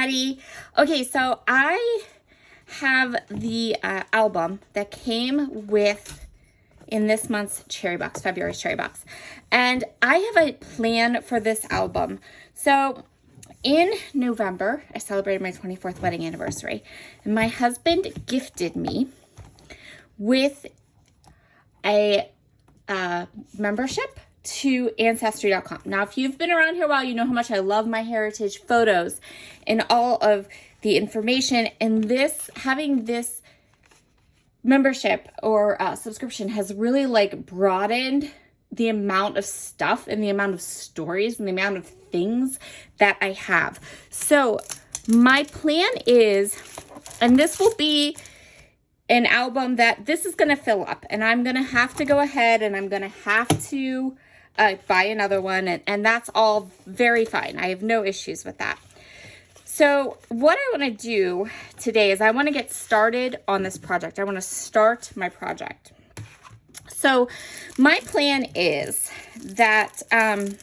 Maddie. Okay, so I have the album that came with in this month's Cherry Box, February's Cherry Box. And I have a plan for this album. So in November, I celebrated my 24th wedding anniversary. And my husband gifted me with a membership to Ancestry.com. Now, if you've been around here a while, you know how much I love my heritage photos and all of the information. And this, having this membership or subscription has really like broadened the amount of stuff and the amount of stories and the amount of things that I have. So my plan is, and this will be an album that this is going to fill up, and I'm going to have to go ahead and I'm going to have to buy another one, and that's all very fine. I have no issues with that. So what I want to do today is I want to get started on this project. I want to start my project. So my plan is that I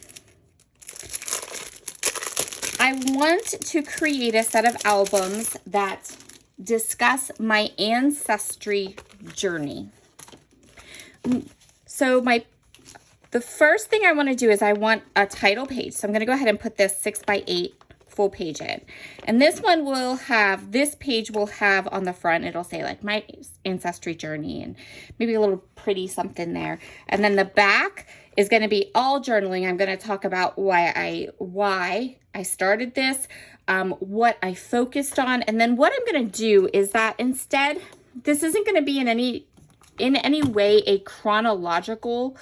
want to create a set of albums that discuss my ancestry journey. So the first thing I want to do is I want a title page. So I'm going to go ahead and put this 6x8 full page in. And this one will have, this page will have on the front, it'll say like my ancestry journey and maybe a little pretty something there. And then the back is going to be all journaling. I'm going to talk about why I started this, what I focused on. And then what I'm going to do is that instead, this isn't going to be in any way a chronological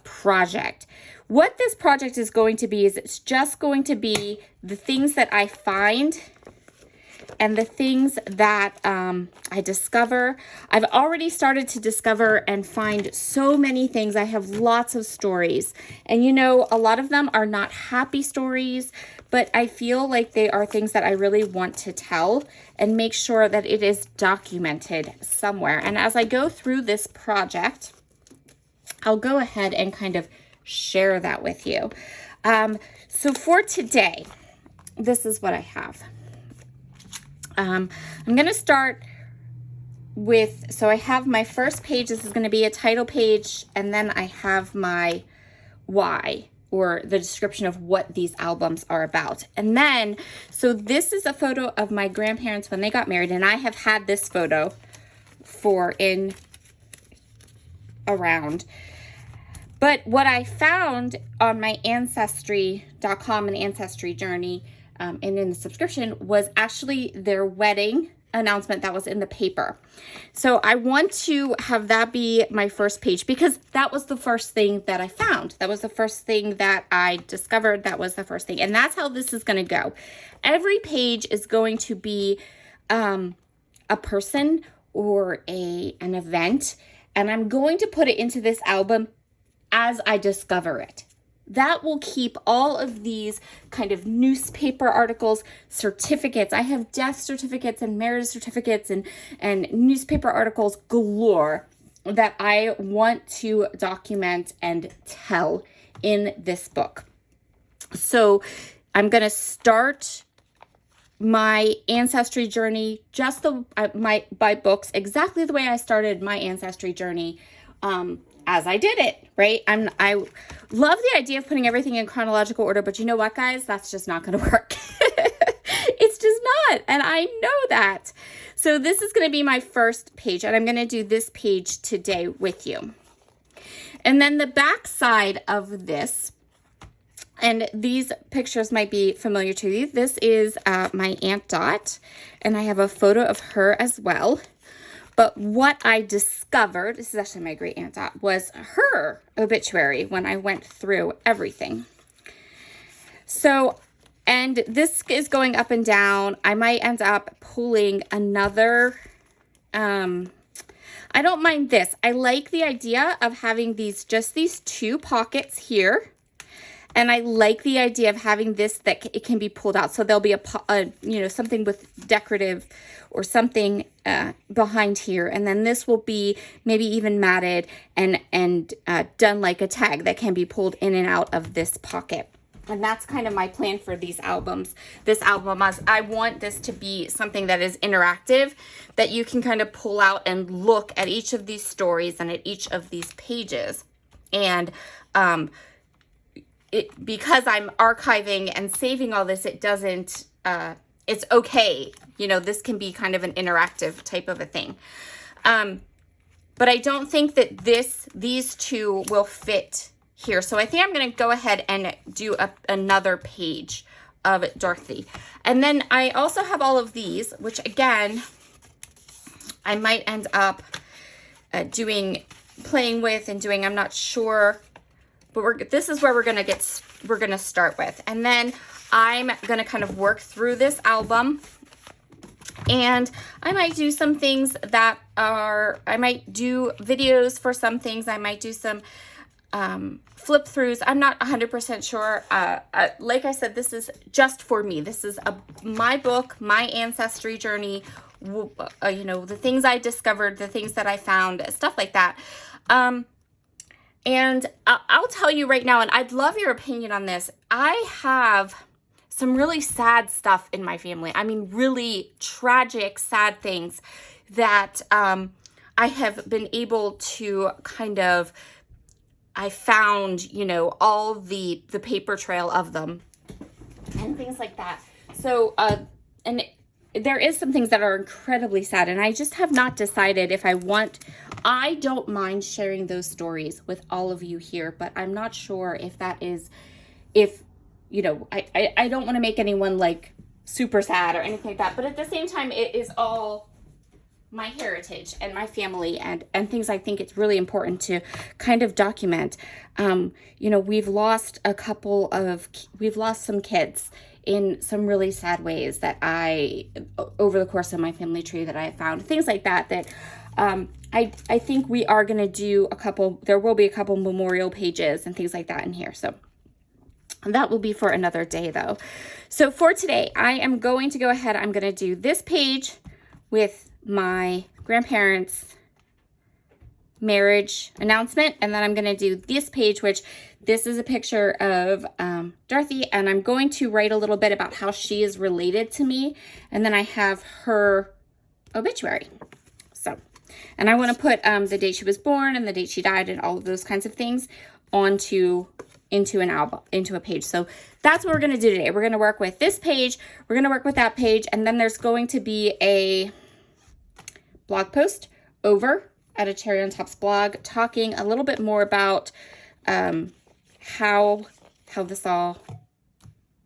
project. What this project is going to be is it's just going to be the things that I find and the things that I discover. I've already started to discover and find so many things. I have lots of stories. And you know, a lot of them are not happy stories, but I feel like they are things that I really want to tell and make sure that it is documented somewhere. And as I go through this project, I'll go ahead and kind of share that with you. So for today, this is what I have. I'm going to start with, so I have my first page. This is going to be a title page. And then I have my why, or the description of what these albums are about. And then, so this is a photo of my grandparents when they got married. And I have had this photo around. But what I found on my Ancestry.com and Ancestry Journey and in the subscription was actually their wedding announcement that was in the paper. So I want to have that be my first page because that was the first thing that I found. That was the first thing that I discovered. That was the first thing. And that's how this is going to go. Every page is going to be a person or an event. And I'm going to put it into this album as I discover it. That will keep all of these kind of newspaper articles, certificates. I have death certificates and marriage certificates and newspaper articles galore that I want to document and tell in this book. So I'm going to start my ancestry journey just by books exactly the way I started my ancestry journey as I did it, right? I love the idea of putting everything in chronological order, but you know what, guys? That's just not going to work. It's just not, and I know that. So this is going to be my first page, and I'm going to do this page today with you. And then the back side of this, and these pictures might be familiar to you. This is my Aunt Dot, and I have a photo of her as well. But what I discovered, this is actually my great Aunt Dot, was her obituary when I went through everything. So, and this is going up and down. I might end up pulling another, I don't mind this. I like the idea of having just these two pockets here. And I like the idea of having this that it can be pulled out. So there'll be something with decorative or something behind here. And then this will be maybe even matted and done like a tag that can be pulled in and out of this pocket. And that's kind of my plan for these albums. This album, I want this to be something that is interactive, that you can kind of pull out and look at each of these stories and at each of these pages. And because I'm archiving and saving all this, it doesn't, it's okay. You know, this can be kind of an interactive type of a thing. But I don't think that these two will fit here. So I think I'm going to go ahead and do another page of Dorothy. And then I also have all of these, which again, I might end up playing with and doing, I'm not sure, but this is where we're going to start with. And then I'm going to kind of work through this album, and I might do some things that I might do videos for some things. I might do some flip throughs. I'm not 100% sure. Like I said, this is just for me. This is my book, my ancestry journey, you know, the things I discovered, the things that I found, stuff like that. And I'll tell you right now, and I'd love your opinion on this. I have some really sad stuff in my family. I mean, really tragic, sad things that I have been able to kind of, I found, you know, all the paper trail of them and things like that. So, and there is some things that are incredibly sad, and I just have not decided if I don't mind sharing those stories with all of you here, but I'm not sure if that is, you know, I don't want to make anyone like super sad or anything like that, but at the same time, it is all my heritage and my family and things I think it's really important to kind of document. You know, we've lost some kids in some really sad ways that over the course of my family tree that I found, things like that, I think we are going to do there will be a couple memorial pages and things like that in here. So that will be for another day though. So for today, I am going to go ahead. I'm going to do this page with my grandparents' marriage announcement, and then I'm going to do this page, which this is a picture of Dorothy, and I'm going to write a little bit about how she is related to me, and then I have her obituary. So, and I want to put the date she was born and the date she died and all of those kinds of things into an album, into a page. So that's what we're going to do today. We're going to work with this page, we're going to work with that page, and then there's going to be a blog post over at a Cherry on Top's blog talking a little bit more about how this all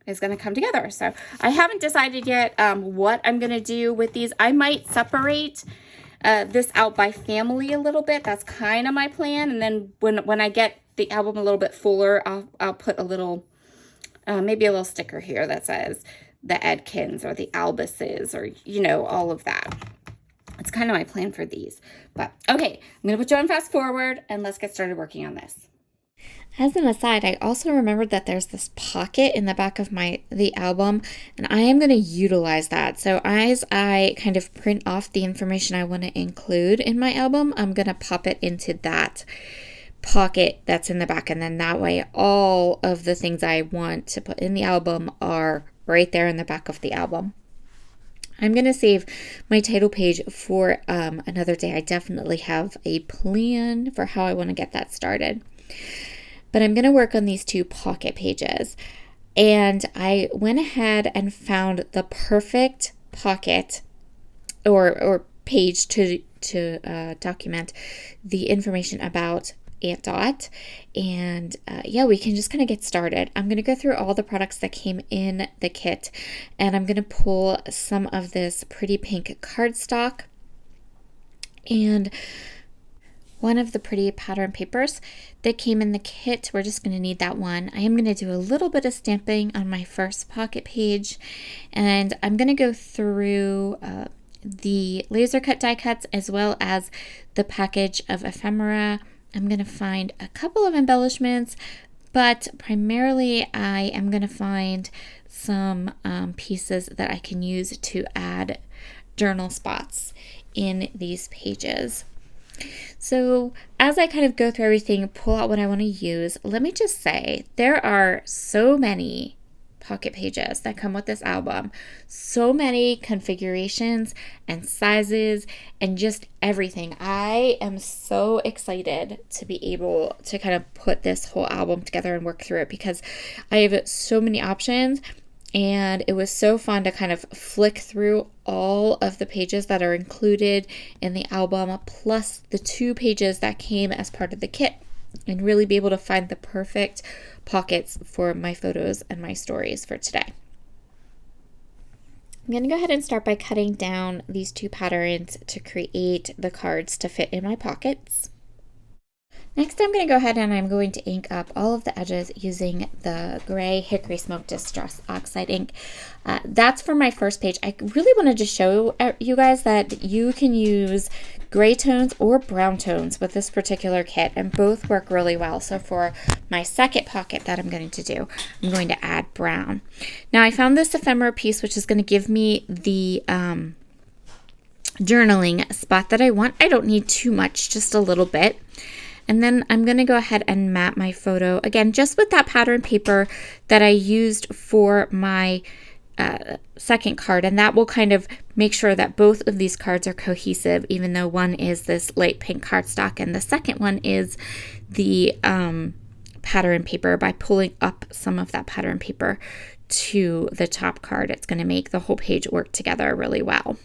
is going to come together. So I haven't decided yet what I'm going to do with these. I might separate this out by family a little bit. That's kind of my plan. And then when I get the album a little bit fuller, I'll put a little, maybe a little sticker here that says the Edkins or the Albuses or, you know, all of that. It's kind of my plan for these. But okay, I'm going to put you on fast forward and let's get started working on this. As an aside, I also remembered that there's this pocket in the back of the album, and I am going to utilize that. So as I kind of print off the information I want to include in my album, I'm going to pop it into that pocket that's in the back, and then that way all of the things I want to put in the album are right there in the back of the album. I'm going to save my title page for another day. I definitely have a plan for how I want to get that started. But I'm going to work on these two pocket pages. And I went ahead and found the perfect pocket or page to document the information about Aunt Dot. And yeah, we can just kind of get started. I'm going to go through all the products that came in the kit, and I'm going to pull some of this pretty pink cardstock and one of the pretty pattern papers that came in the kit. We're just going to need that one. I am going to do a little bit of stamping on my first pocket page, and I'm going to go through the laser cut die cuts as well as the package of ephemera. I'm going to find a couple of embellishments, but primarily I am going to find some pieces that I can use to add journal spots in these pages. So as I kind of go through everything, pull out what I want to use, let me just say there are so many pocket pages that come with this album, so many configurations and sizes and just everything. I am so excited to be able to kind of put this whole album together and work through it because I have so many options. And it was so fun to kind of flick through all of the pages that are included in the album, plus the 2 pages that came as part of the kit, and really be able to find the perfect pockets for my photos and my stories for today. I'm going to go ahead and start by cutting down these 2 patterns to create the cards to fit in my pockets. Next, I'm going to go ahead and I'm going to ink up all of the edges using the gray Hickory Smoke Distress Oxide ink. That's for my first page. I really wanted to show you guys that you can use gray tones or brown tones with this particular kit, and both work really well. So for my second pocket that I'm going to do, I'm going to add brown. Now I found this ephemera piece, which is going to give me the journaling spot that I want. I don't need too much, just a little bit. And then I'm going to go ahead and map my photo, again, just with that pattern paper that I used for my second card. And that will kind of make sure that both of these cards are cohesive, even though one is this light pink cardstock and the second one is the pattern paper. By pulling up some of that pattern paper to the top card, it's going to make the whole page work together really well.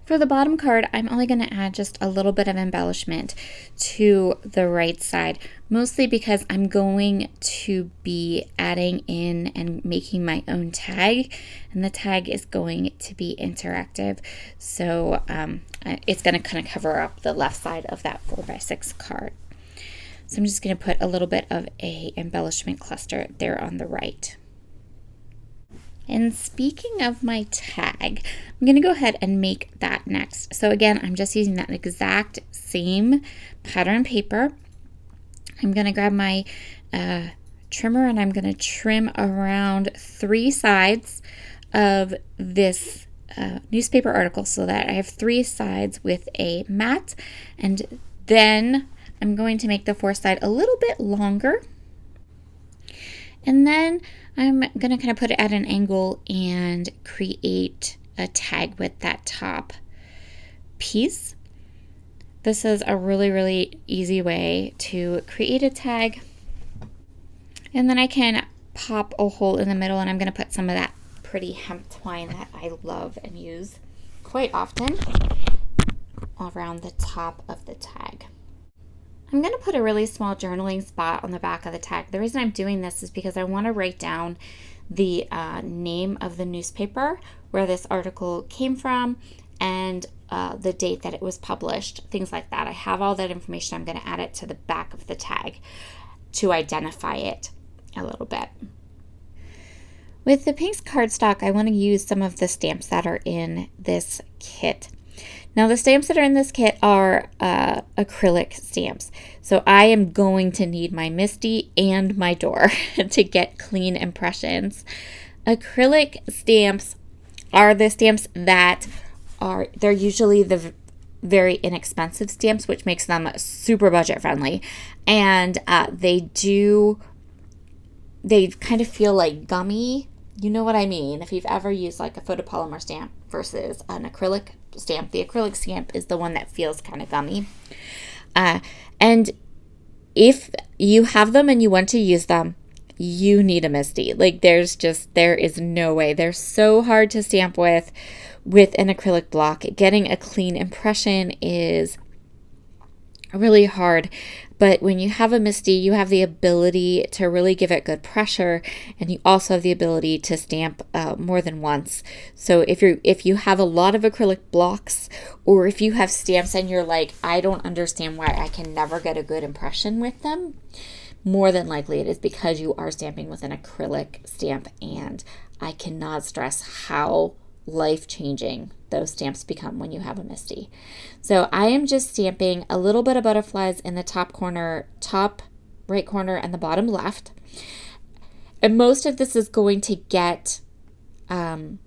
For the bottom card, I'm only going to add just a little bit of embellishment to the right side, mostly because I'm going to be adding in and making my own tag, and the tag is going to be interactive. So it's going to kind of cover up the left side of that 4x6 card. So I'm just going to put a little bit of a embellishment cluster there on the right. And speaking of my tag, I'm going to go ahead and make that next. So again, I'm just using that exact same pattern paper. I'm going to grab my trimmer and I'm going to trim around 3 sides of this newspaper article so that I have 3 sides with a mat. And then I'm going to make the 4th side a little bit longer. And then I'm going to kind of put it at an angle and create a tag with that top piece. This is a really, really easy way to create a tag. And then I can pop a hole in the middle, and I'm going to put some of that pretty hemp twine that I love and use quite often around the top of the tag. I'm going to put a really small journaling spot on the back of the tag. The reason I'm doing this is because I want to write down the name of the newspaper, where this article came from, and the date that it was published, things like that. I have all that information. I'm going to add it to the back of the tag to identify it a little bit. With the Pinks cardstock, I want to use some of the stamps that are in this kit. Now, the stamps that are in this kit are acrylic stamps. So I am going to need my Misty and my door to get clean impressions. Acrylic stamps are the stamps that they're usually the very inexpensive stamps, which makes them super budget friendly. And they kind of feel like gummy. You know what I mean? If you've ever used like a photopolymer stamp versus an acrylic stamp, the acrylic stamp is the one that feels kind of gummy. And if you have them and you want to use them, you need a Misty. Like there is no way. They're so hard to stamp with an acrylic block. Getting a clean impression is really hard. But when you have a Misty, you have the ability to really give it good pressure, and you also have the ability to stamp more than once. So if you have a lot of acrylic blocks, or if you have stamps and you're like, I don't understand why I can never get a good impression with them, more than likely it is because you are stamping with an acrylic stamp, and I cannot stress how life-changing those stamps become when you have a Misty. So I am just stamping a little bit of butterflies in the top right corner and the bottom left. And most of this is going to get kind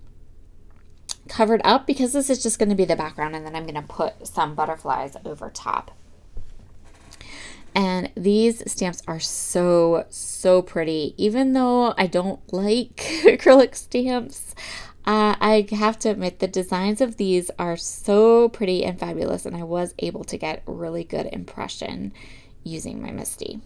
covered up because this is just going to be the background, and then I'm going to put some butterflies over top. And these stamps are so, so pretty. Even though I don't like acrylic stamps, I have to admit the designs of these are so pretty and fabulous, and I was able to get a really good impression using my Misty.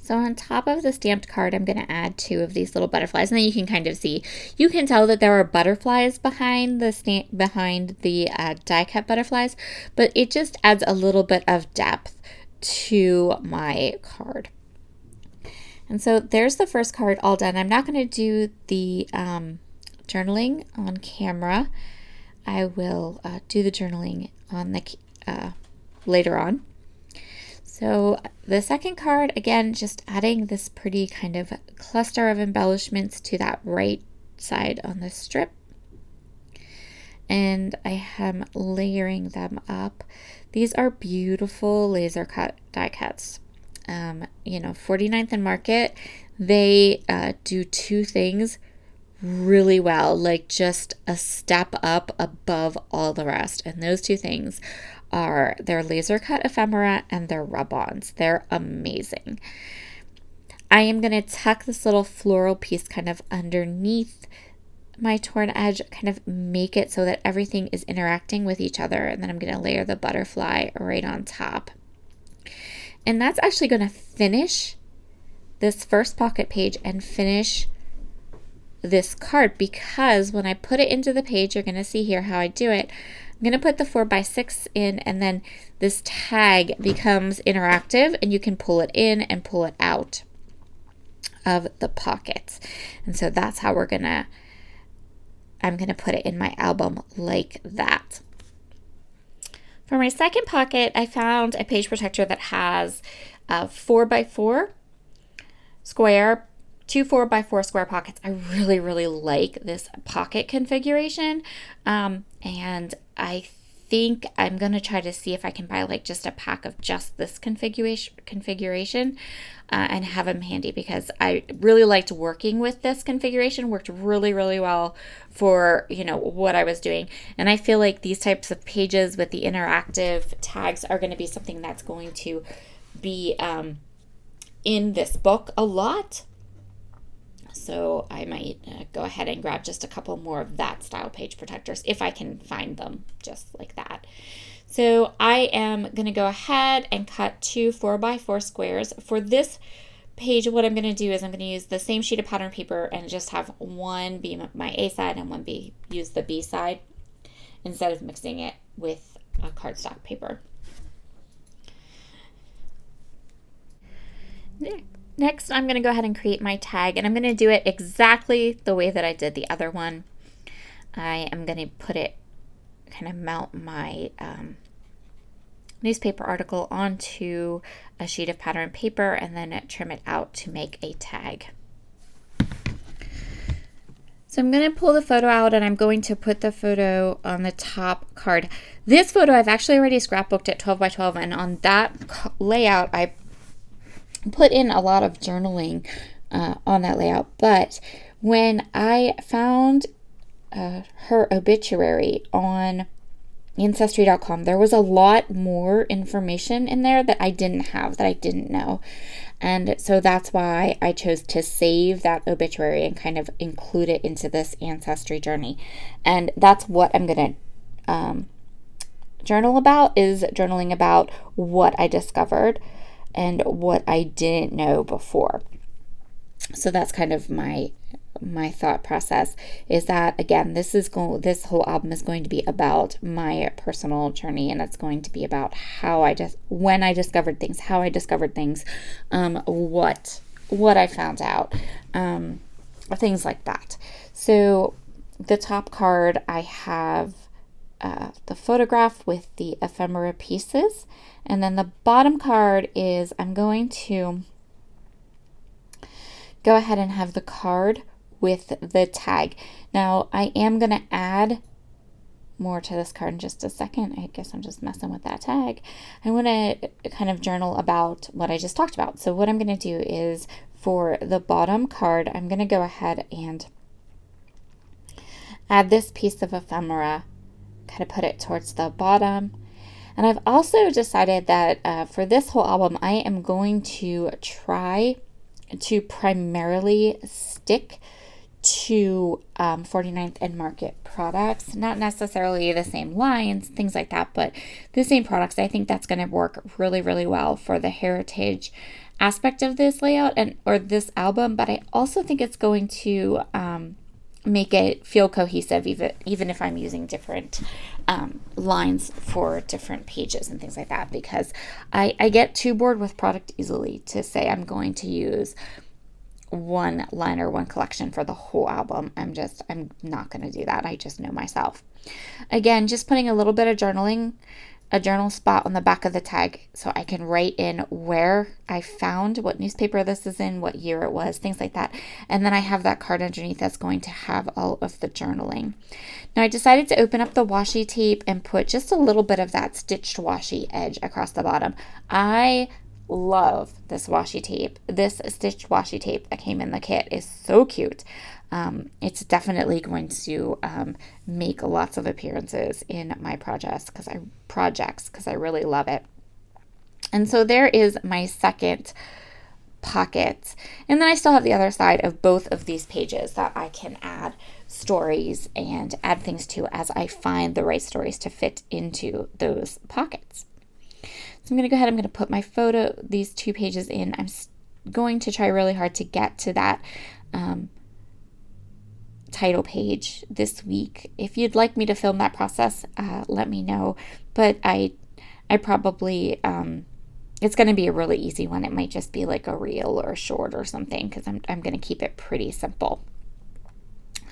So on top of the stamped card, I'm going to add 2 of these little butterflies, and then you can kind of see, you can tell that there are butterflies behind the die cut butterflies, but it just adds a little bit of depth to my card. And so there's the first card all done. I'm not going to do the journaling on camera. I will do the journaling on the later on. So the second card, again, just adding this pretty kind of cluster of embellishments to that right side on the strip. And I am layering them up. These are beautiful laser cut die cuts. 49th and Market, they do 2 things really well, like just a step up above all the rest. And those 2 things are their laser cut ephemera and their rub-ons. They're amazing. I am going to tuck this little floral piece kind of underneath my torn edge, kind of make it so that everything is interacting with each other, and then I'm going to layer the butterfly right on top. And that's actually going to finish this first pocket page and finish this card, because when I put it into the page, you're going to see here how I do it. I'm going to put the 4x6 in, and then this tag becomes interactive, and you can pull it in and pull it out of the pockets. And so that's how I'm going to put it in my album like that. For my second pocket, I found a page protector that has a 4x4 square, 2 4x4 square pockets. I really, really like this pocket configuration. And I think I'm going to try to see if I can buy like just a pack of just this configuration and have them handy, because I really liked working with this configuration. Worked really, really well for, what I was doing. And I feel like these types of pages with the interactive tags are going to be something that's going to be in this book a lot. So I might go ahead and grab just a couple more of that style page protectors if I can find them just like that. So I am going to go ahead and cut 2 4x4 squares. For this page, what I'm going to do is I'm going to use the same sheet of pattern paper and just have one be my A side and one use the B side, instead of mixing it with cardstock paper. Next, I'm going to go ahead and create my tag, and I'm going to do it exactly the way that I did the other one. I am going to kind of mount my newspaper article onto a sheet of pattern paper and then trim it out to make a tag. So I'm going to pull the photo out, and I'm going to put the photo on the top card. This photo I've actually already scrapbooked at 12 by 12, and on that layout I put in a lot of journaling on that layout. But when I found her obituary on Ancestry.com, there was a lot more information in there that I didn't have, that I didn't know. And so that's why I chose to save that obituary and kind of include it into this ancestry journey. And that's what I'm going to journaling about what I discovered and what I didn't know before. So that's kind of my thought process, is that, again, this whole album is going to be about my personal journey, and it's going to be about when I discovered things, how I discovered things, what I found out, things like that. So the top card, I have the photograph with the ephemera pieces, and then the bottom card is I'm going to go ahead and have the card with the tag. Now I am going to add more to this card in just a second. I guess I'm just messing with that tag. I want to kind of journal about what I just talked about. So what I'm going to do is, for the bottom card, I'm going to go ahead and add this piece of ephemera, kind of put it towards the bottom. And I've also decided that for this whole album, I am going to try to primarily stick to 49th and Market products, not necessarily the same lines, things like that, but the same products. I think that's going to work really, really well for the heritage aspect of this layout or this album, but I also think it's going to make it feel cohesive, even if I'm using different lines for different pages and things like that, because I get too bored with product easily to say I'm going to use one line or one collection for the whole album. I'm not going to do that. I just know myself. Again, just putting a little bit of journaling, a journal spot on the back of the tag so I can write in where I found, what newspaper this is in, what year it was, things like that. And then I have that card underneath that's going to have all of the journaling. Now I decided to open up the washi tape and put just a little bit of that stitched washi edge across the bottom. I love this washi tape. This stitched washi tape that came in the kit is so cute. It's definitely going to make lots of appearances in my projects because I really love it. And so there is my second pocket. And then I still have the other side of both of these pages that I can add stories and add things to as I find the right stories to fit into those pockets. So I'm going to go ahead, I'm going to put my photo, these 2 pages in. I'm going to try really hard to get to that title page this week. If you'd like me to film that process, let me know. But I probably, it's going to be a really easy one. It might just be like a reel or a short or something because I'm going to keep it pretty simple.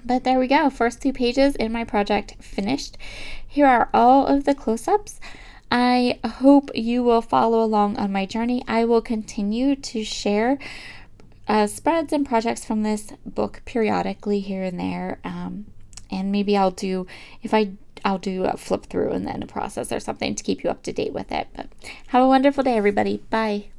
But there we go. First 2 pages in my project finished. Here are all of the close-ups. I hope you will follow along on my journey. I will continue to share spreads and projects from this book periodically here and there. And maybe I'll do a flip through and then a process or something to keep you up to date with it. But have a wonderful day, everybody. Bye.